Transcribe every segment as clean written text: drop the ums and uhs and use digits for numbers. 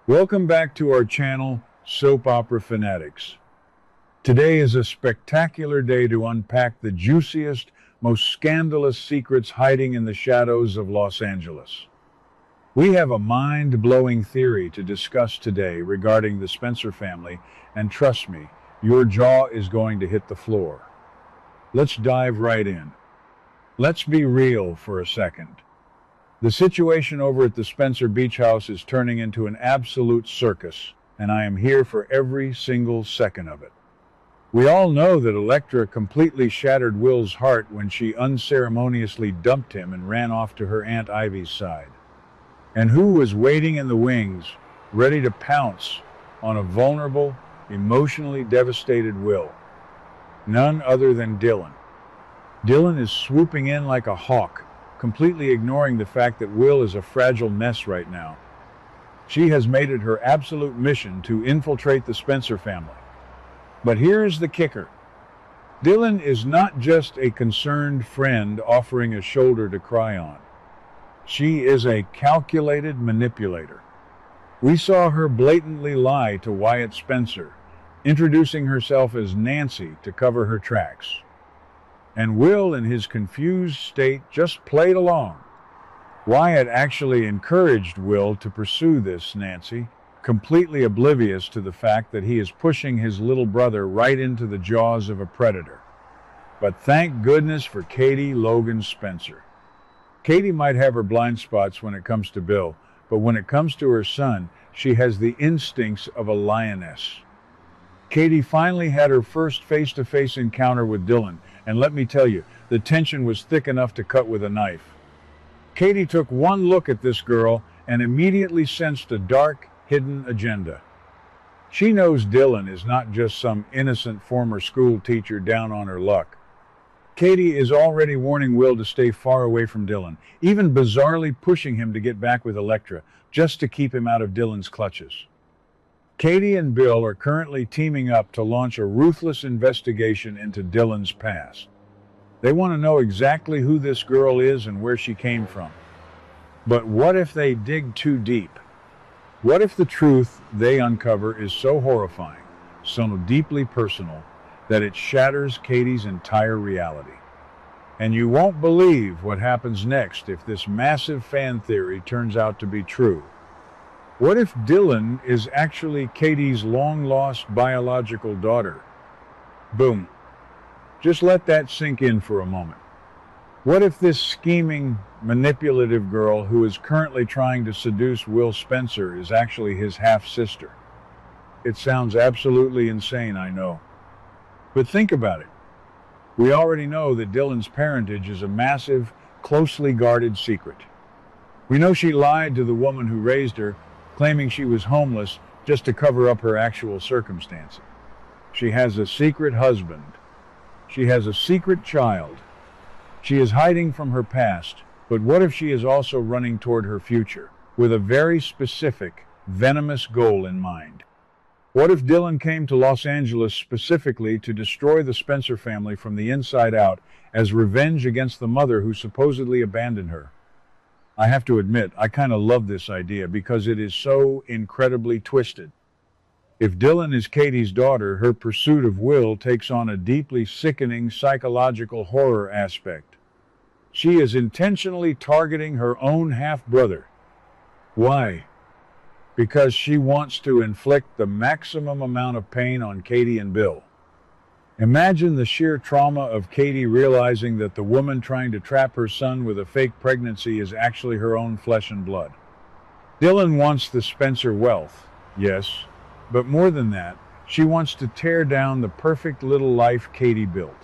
Welcome back to our channel, Soap Opera Fanatics. Today is a spectacular day to unpack the juiciest, most scandalous secrets hiding in the shadows of Los Angeles. We have a mind-blowing theory to discuss today regarding the Spencer family, and trust me, your jaw is going to hit the floor. Let's dive right in. Let's be real for a second. The situation over at the Spencer Beach House is turning into an absolute circus, and I am here for every single second of it. We all know that Elektra completely shattered Will's heart when she unceremoniously dumped him and ran off to her Aunt Ivy's side. And who was waiting in the wings, ready to pounce on a vulnerable, emotionally devastated Will? None other than Dylan. Dylan is swooping in like a hawk, completely ignoring the fact that Will is a fragile mess right now. She has made it her absolute mission to infiltrate the Spencer family. But here's the kicker. Dylan is not just a concerned friend offering a shoulder to cry on. She is a calculated manipulator. We saw her blatantly lie to Wyatt Spencer, introducing herself as Nancy to cover her tracks. And Will, in his confused state, just played along. Wyatt actually encouraged Will to pursue this Nancy, completely oblivious to the fact that he is pushing his little brother right into the jaws of a predator. But thank goodness for Katie Logan Spencer. Katie might have her blind spots when it comes to Bill, but when it comes to her son, she has the instincts of a lioness. Katie finally had her first face-to-face encounter with Dylan, and let me tell you, the tension was thick enough to cut with a knife. Katie took one look at this girl and immediately sensed a dark, hidden agenda. She knows Dylan is not just some innocent former school teacher down on her luck. Katie is already warning Will to stay far away from Dylan, even bizarrely pushing him to get back with Elektra, just to keep him out of Dylan's clutches. Katie and Bill are currently teaming up to launch a ruthless investigation into Dylan's past. They want to know exactly who this girl is and where she came from. But what if they dig too deep? What if the truth they uncover is so horrifying, so deeply personal, that it shatters Katie's entire reality? And you won't believe what happens next if this massive fan theory turns out to be true. What if Dylan is actually Katie's long-lost biological daughter? Boom. Just let that sink in for a moment. What if this scheming, manipulative girl who is currently trying to seduce Will Spencer is actually his half-sister? It sounds absolutely insane, I know. But think about it. We already know that Dylan's parentage is a massive, closely guarded secret. We know she lied to the woman who raised her, claiming she was homeless just to cover up her actual circumstances. She has a secret husband. She has a secret child. She is hiding from her past, but what if she is also running toward her future, with a very specific, venomous goal in mind? What if Dylan came to Los Angeles specifically to destroy the Spencer family from the inside out as revenge against the mother who supposedly abandoned her? I have to admit, I kind of love this idea because it is so incredibly twisted. If Dylan is Katie's daughter, her pursuit of Will takes on a deeply sickening psychological horror aspect. She is intentionally targeting her own half-brother. Why? Because she wants to inflict the maximum amount of pain on Katie and Bill. Imagine the sheer trauma of Katie realizing that the woman trying to trap her son with a fake pregnancy is actually her own flesh and blood. Dylan wants the Spencer wealth, yes, but more than that, she wants to tear down the perfect little life Katie built.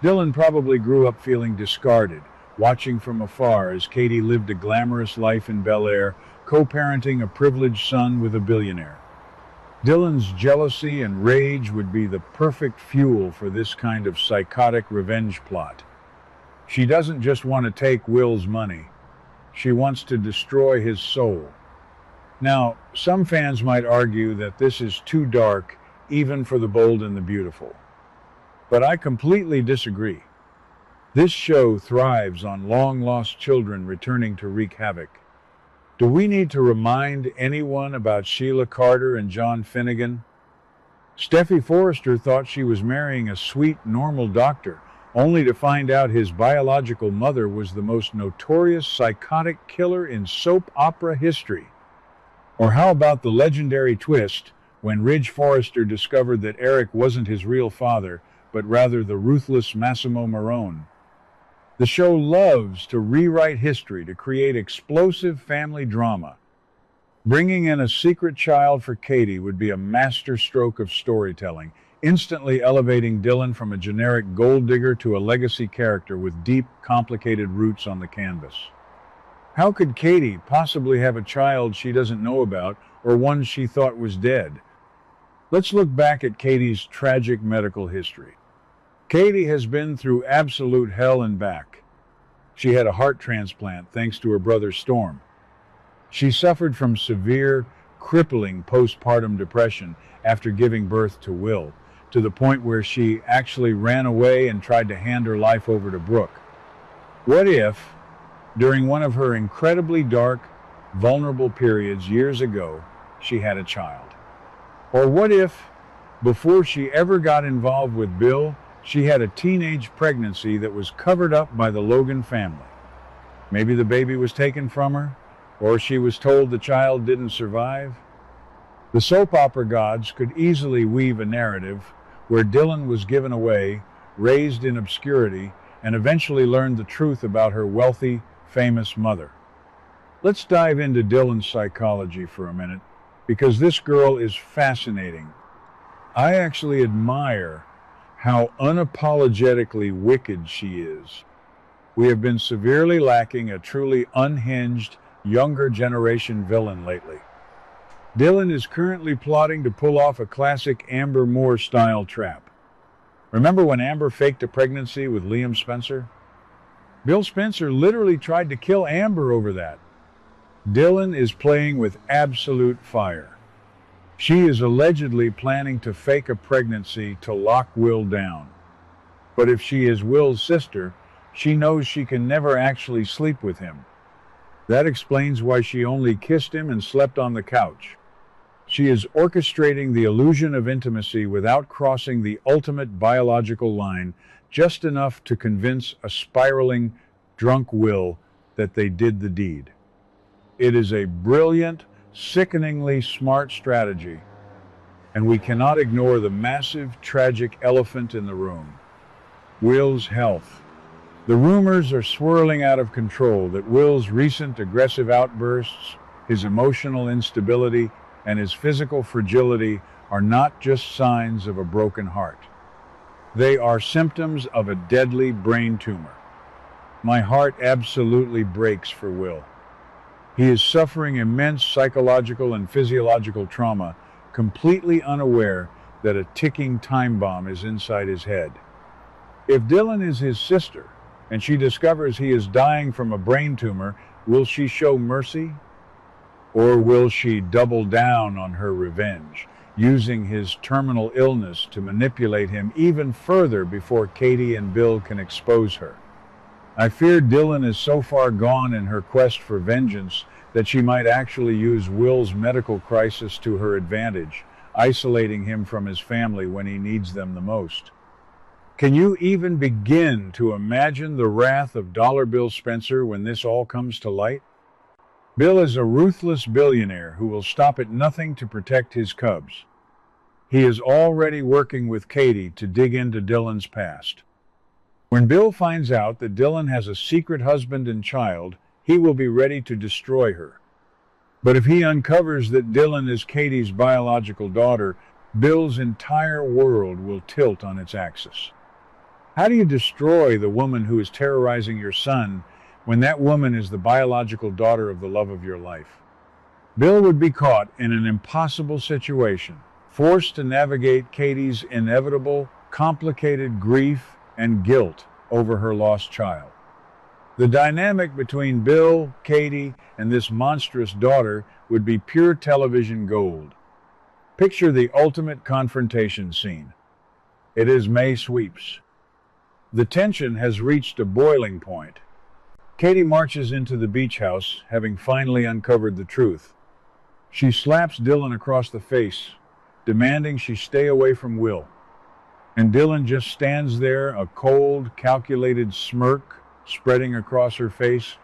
Dylan probably grew up feeling discarded, watching from afar as Katie lived a glamorous life in Bel Air, co-parenting a privileged son with a billionaire. Dylan's jealousy and rage would be the perfect fuel for this kind of psychotic revenge plot. She doesn't just want to take Will's money. She wants to destroy his soul. Now, some fans might argue that this is too dark, even for the bold and the beautiful. But I completely disagree. This show thrives on long-lost children returning to wreak havoc. Do we need to remind anyone about Sheila Carter and John Finnegan? Steffi Forrester thought she was marrying a sweet, normal doctor, only to find out his biological mother was the most notorious psychotic killer in soap opera history. Or how about the legendary twist when Ridge Forrester discovered that Eric wasn't his real father, but rather the ruthless Massimo Marone? The show loves to rewrite history to create explosive family drama. Bringing in a secret child for Katie would be a masterstroke of storytelling, instantly elevating Dylan from a generic gold digger to a legacy character with deep, complicated roots on the canvas. How could Katie possibly have a child she doesn't know about or one she thought was dead? Let's look back at Katie's tragic medical history. Katie has been through absolute hell and back. She had a heart transplant thanks to her brother Storm. She suffered from severe, crippling postpartum depression after giving birth to Will, to the point where she actually ran away and tried to hand her life over to Brooke. What if, during one of her incredibly dark, vulnerable periods years ago, she had a child? Or what if, before she ever got involved with Bill, she had a teenage pregnancy that was covered up by the Logan family? Maybe the baby was taken from her, or she was told the child didn't survive. The soap opera gods could easily weave a narrative where Dylan was given away, raised in obscurity, and eventually learned the truth about her wealthy, famous mother. Let's dive into Dylan's psychology for a minute, because this girl is fascinating. I actually admire how unapologetically wicked she is. We have been severely lacking a truly unhinged, younger generation villain lately. Dylan is currently plotting to pull off a classic Amber Moore-style trap. Remember when Amber faked a pregnancy with Liam Spencer? Bill Spencer literally tried to kill Amber over that. Dylan is playing with absolute fire. She is allegedly planning to fake a pregnancy to lock Will down. But if she is Will's sister, she knows she can never actually sleep with him. That explains why she only kissed him and slept on the couch. She is orchestrating the illusion of intimacy without crossing the ultimate biological line, just enough to convince a spiraling, drunk Will that they did the deed. It is a brilliant, sickeningly smart strategy, and we cannot ignore the massive, tragic elephant in the room: Will's health. The rumors are swirling out of control that Will's recent aggressive outbursts, his emotional instability, and his physical fragility are not just signs of a broken heart. They are symptoms of a deadly brain tumor. My heart absolutely breaks for Will. He is suffering immense psychological and physiological trauma, completely unaware that a ticking time bomb is inside his head. If Dylan is his sister, and she discovers he is dying from a brain tumor, will she show mercy? Or will she double down on her revenge, using his terminal illness to manipulate him even further before Katie and Bill can expose her? I fear Dylan is so far gone in her quest for vengeance that she might actually use Will's medical crisis to her advantage, isolating him from his family when he needs them the most. Can you even begin to imagine the wrath of Dollar Bill Spencer when this all comes to light? Bill is a ruthless billionaire who will stop at nothing to protect his cubs. He is already working with Katie to dig into Dylan's past. When Bill finds out that Dylan has a secret husband and child, he will be ready to destroy her. But if he uncovers that Dylan is Katie's biological daughter, Bill's entire world will tilt on its axis. How do you destroy the woman who is terrorizing your son when that woman is the biological daughter of the love of your life? Bill would be caught in an impossible situation, forced to navigate Katie's inevitable, complicated grief and guilt over her lost child. The dynamic between Bill, Katie, and this monstrous daughter would be pure television gold. Picture the ultimate confrontation scene. It is May Sweeps. The tension has reached a boiling point. Katie marches into the beach house, having finally uncovered the truth. She slaps Dylan across the face, demanding she stay away from Will. And Dylan just stands there, a cold, calculated smirk spreading across her face.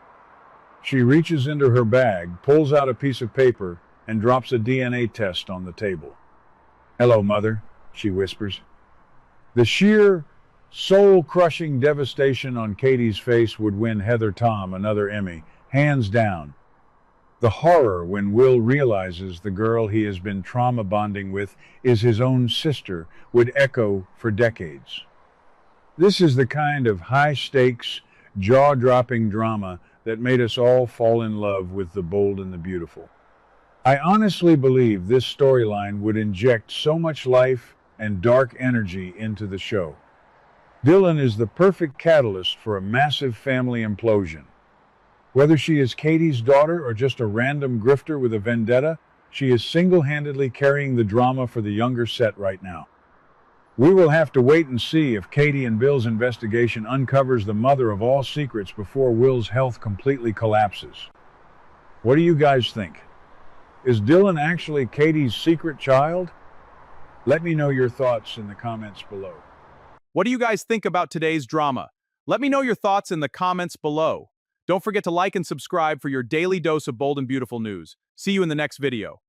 She reaches into her bag, pulls out a piece of paper, and drops a DNA test on the table. "Hello, Mother," she whispers. The sheer, soul-crushing devastation on Katie's face would win Heather Tom another Emmy, hands down. The horror when Will realizes the girl he has been trauma bonding with is his own sister would echo for decades. This is the kind of high-stakes, jaw-dropping drama that made us all fall in love with the bold and the beautiful. I honestly believe this storyline would inject so much life and dark energy into the show. Dylan is the perfect catalyst for a massive family implosion. Whether she is Katie's daughter or just a random grifter with a vendetta, she is single-handedly carrying the drama for the younger set right now. We will have to wait and see if Katie and Bill's investigation uncovers the mother of all secrets before Will's health completely collapses. What do you guys think? Is Dylan actually Katie's secret child? Let me know your thoughts in the comments below. What do you guys think about today's drama? Let me know your thoughts in the comments below. Don't forget to like and subscribe for your daily dose of bold and beautiful news. See you in the next video.